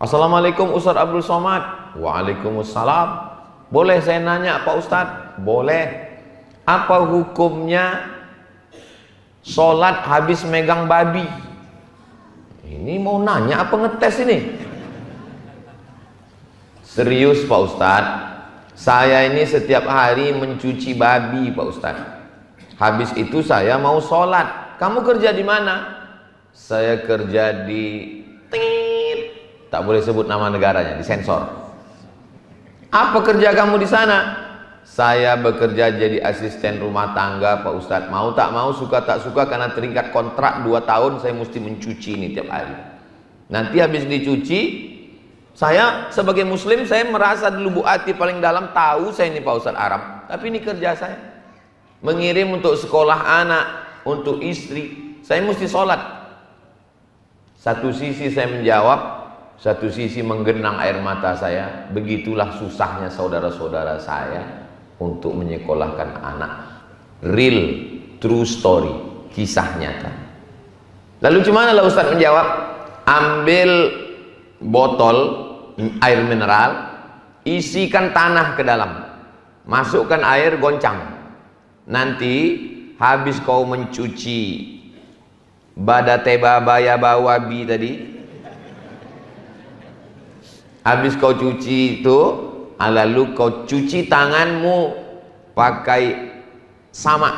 Assalamualaikum Ustaz Abdul Somad. Waalaikumsalam. Boleh saya nanya Pak Ustadz? Boleh. Apa hukumnya sholat habis megang babi? Ini mau nanya apa ngetes ini? Serius Pak Ustadz, saya ini setiap hari mencuci babi Pak Ustadz. Habis itu saya mau sholat. Kamu kerja di mana? Saya kerja di tak boleh sebut nama negaranya, disensor. Apa kerja kamu di sana? Saya bekerja jadi asisten rumah tangga Pak Ustadz. Mau tak mau, suka tak suka, karena terikat kontrak 2 tahun saya mesti mencuci ini tiap hari. Nanti habis dicuci, saya sebagai muslim, saya merasa di lubuk hati paling dalam, tahu saya ini Pak Ustadz Arab, tapi ini kerja saya. Mengirim untuk sekolah anak, untuk istri, saya mesti sholat. Satu sisi saya menjawab, satu sisi menggenang air mata saya. Begitulah susahnya saudara-saudara saya untuk menyekolahkan anak. Real, true story, kisah nyata. Lalu gimana lah Ustadz menjawab? Ambil botol air mineral, isikan tanah ke dalam, masukkan air, goncang. Nanti habis kau mencuci badateba baya bawabi tadi, habis kau cuci itu, lalu kau cuci tanganmu pakai sama.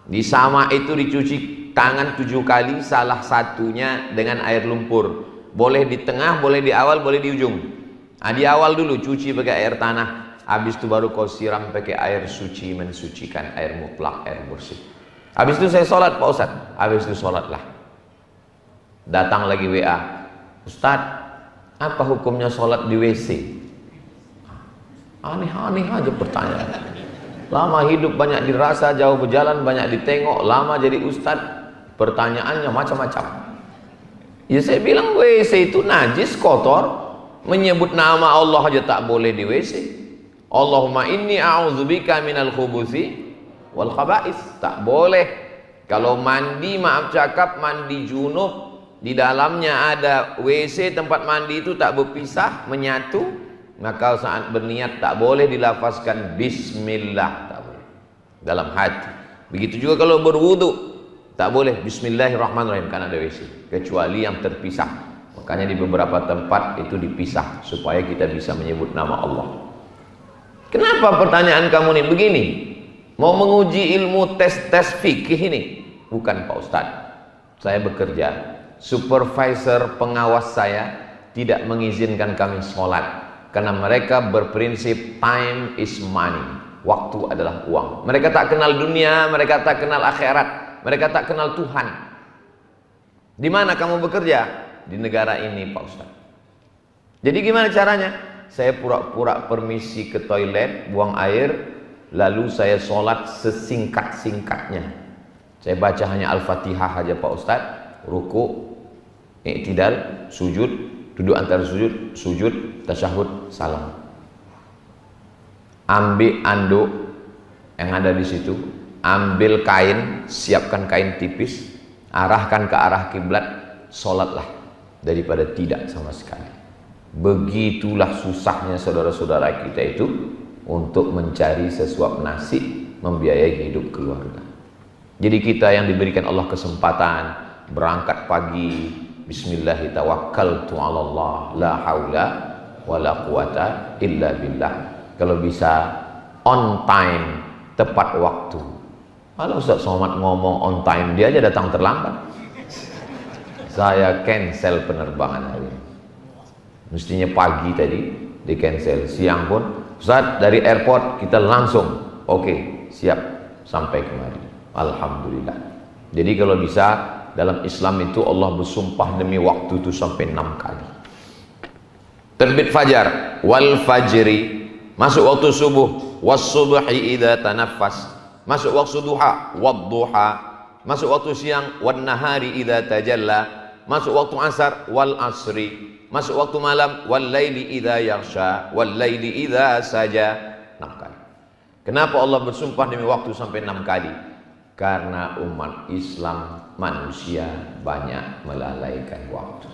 Di sama itu dicuci tangan 7 kali, salah satunya dengan air lumpur. Boleh di tengah, boleh di awal, boleh di ujung. Nah, di awal dulu cuci pakai air tanah, habis itu baru kau siram pakai air suci, mensucikan, air mutlak, air bersih. Habis itu saya sholat Pak Ustadz. Habis itu sholatlah. Datang lagi WA, Ustadz, apa hukumnya sholat di WC? Aneh-aneh aja pertanyaan. Lama hidup banyak dirasa, jauh berjalan banyak ditengok, lama jadi ustadz, pertanyaannya macam-macam. Ya saya bilang WC itu najis, kotor, menyebut nama Allah aja tak boleh di WC. Allahumma inni a'udzubika minal khubuthi wal khaba'is, tak boleh. Kalau mandi, maaf cakap, mandi junub, di dalamnya ada WC, tempat mandi itu tak berpisah, menyatu, maka saat berniat tak boleh dilafazkan bismillah, tak boleh dalam hati. Begitu juga kalau berwudu, tak boleh bismillahirrahmanirrahim karena ada WC, kecuali yang terpisah. Makanya di beberapa tempat itu dipisah supaya kita bisa menyebut nama Allah. Kenapa pertanyaan kamu nih begini? Mau menguji ilmu tes fikih ini? Bukan Pak Ustadz. Saya bekerja, supervisor pengawas saya tidak mengizinkan kami sholat. Karena mereka berprinsip time is money, waktu adalah uang. Mereka tak kenal dunia, mereka tak kenal akhirat, mereka tak kenal Tuhan. Di mana kamu bekerja? Di negara ini Pak Ustadz. Jadi gimana caranya? Saya pura-pura permisi ke toilet, buang air, lalu saya sholat sesingkat-singkatnya. Saya baca hanya Al-Fatihah aja Pak Ustadz, ruku, i'tidal, sujud, duduk antara sujud, sujud, tasyahud, salam. Ambil anduk yang ada di situ, ambil kain, siapkan kain tipis, arahkan ke arah kiblat, sholatlah daripada tidak sama sekali. Begitulah susahnya saudara-saudara kita itu untuk mencari sesuap nasi, membiayai hidup keluarga. Jadi kita yang diberikan Allah kesempatan berangkat pagi, bismillahi tawakkaltu 'ala Allah, la haula wala quwata illa billah. Kalau bisa on time, tepat waktu. Kalau Ustaz Somad ngomong on time, dia aja datang terlambat. Saya cancel penerbangan hari ini. Mestinya pagi tadi di cancel, siang pun Ustaz dari airport kita langsung oke, siap sampai kemari. Alhamdulillah. Jadi kalau bisa, dalam Islam itu Allah bersumpah demi waktu itu sampai 6 kali. Terbit fajar, wal fajri, masuk waktu subuh, was subhi idza tanaffas, masuk waktu duha, wad duha, masuk waktu siang, wan nahari idza tajalla, masuk waktu asar, wal asri, masuk waktu malam, wal laili idza yaghsha, wal laili idza saja. 6 kali. Kenapa Allah bersumpah demi waktu sampai 6 kali? Karena umat Islam, manusia banyak melalaikan waktu.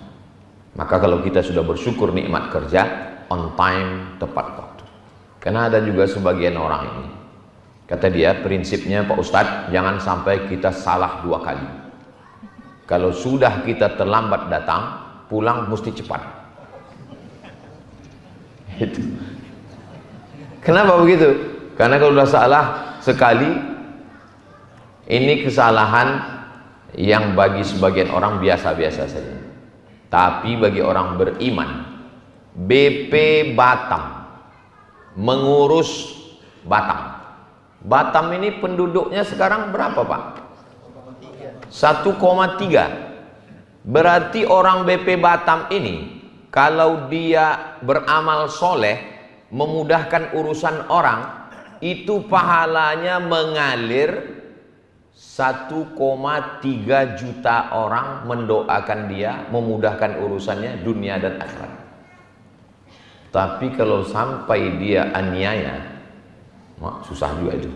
Maka kalau kita sudah bersyukur nikmat kerja, on time, tepat waktu. Karena ada juga sebagian orang ini, kata dia, prinsipnya Pak Ustadz, jangan sampai kita salah 2 kali. Kalau sudah kita terlambat datang, pulang mesti cepat. Itu. Kenapa begitu? Karena kalau sudah salah sekali, ini kesalahan yang bagi sebagian orang biasa-biasa saja. Tapi bagi orang beriman, BP Batam, mengurus Batam. Batam ini penduduknya sekarang berapa Pak? 1,3. Berarti orang BP Batam ini, kalau dia beramal soleh, memudahkan urusan orang, itu pahalanya mengalir 1,3 juta orang mendoakan dia, memudahkan urusannya dunia dan akhirat. Tapi kalau sampai dia aniaya, susah juga itu.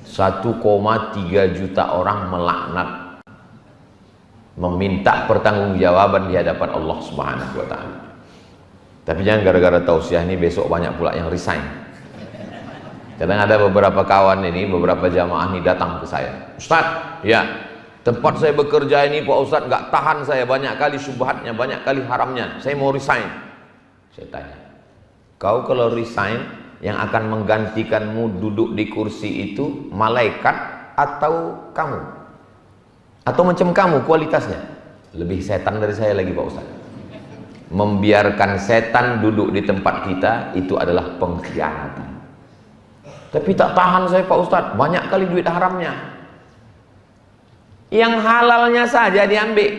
1,3 juta orang melaknat, meminta pertanggungjawaban di hadapan Allah Subhanahu wa taala. Tapi jangan gara-gara tausiah ini besok banyak pula yang resign. Kadang ada beberapa kawan ini, beberapa jamaah ini datang ke saya, Ustadz, ya tempat saya bekerja ini Pak Ustadz nggak tahan saya, banyak kali syubhatnya, banyak kali haramnya, saya mau resign. Saya tanya, kau kalau resign, yang akan menggantikanmu duduk di kursi itu malaikat atau kamu? Atau macam kamu kualitasnya? Lebih setan dari saya lagi Pak Ustadz. Membiarkan setan duduk di tempat kita itu adalah pengkhianatan. Tapi tak tahan saya Pak Ustadz, banyak kali duit haramnya. Yang halalnya saja diambil,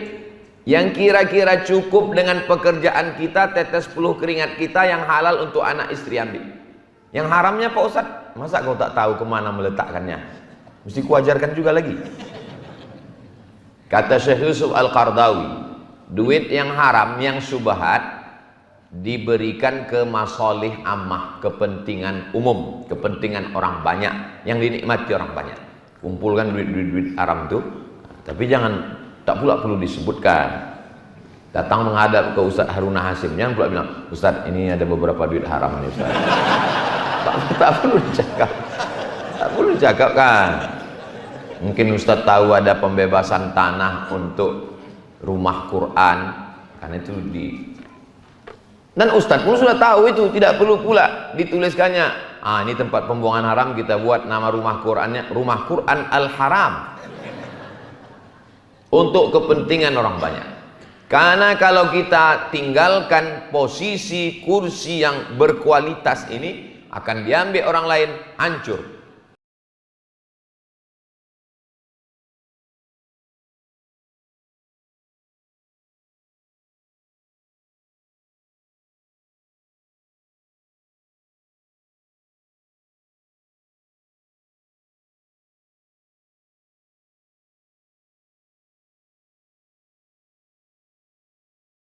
yang kira-kira cukup dengan pekerjaan kita, tetes peluh keringat kita yang halal untuk anak istri ambil. Yang haramnya Pak Ustadz, masa kau tak tahu kemana meletakkannya? Mesti kuajarkan juga lagi. Kata Syekh Yusuf Al-Qardawi, duit yang haram, yang syubhat, diberikan ke masolih ammah, kepentingan umum, kepentingan orang banyak, yang dinikmati orang banyak. Kumpulkan duit haram itu, tapi jangan, tak pula perlu disebutkan. Datang menghadap ke Ustadz Haruna Hasim, jangan pula bilang, Ustadz ini ada beberapa duit haram nih Ustadz. tak perlu dicakap, tak perlu dicakap kan. Mungkin Ustadz tahu ada pembebasan tanah untuk rumah Quran, karena itu dan Ustadz pun sudah tahu itu, tidak perlu pula dituliskannya, ini tempat pembuangan haram, kita buat nama rumah Qurannya Rumah Quran Al-Haram, untuk kepentingan orang banyak. Karena kalau kita tinggalkan posisi kursi yang berkualitas ini, akan diambil orang lain, hancur.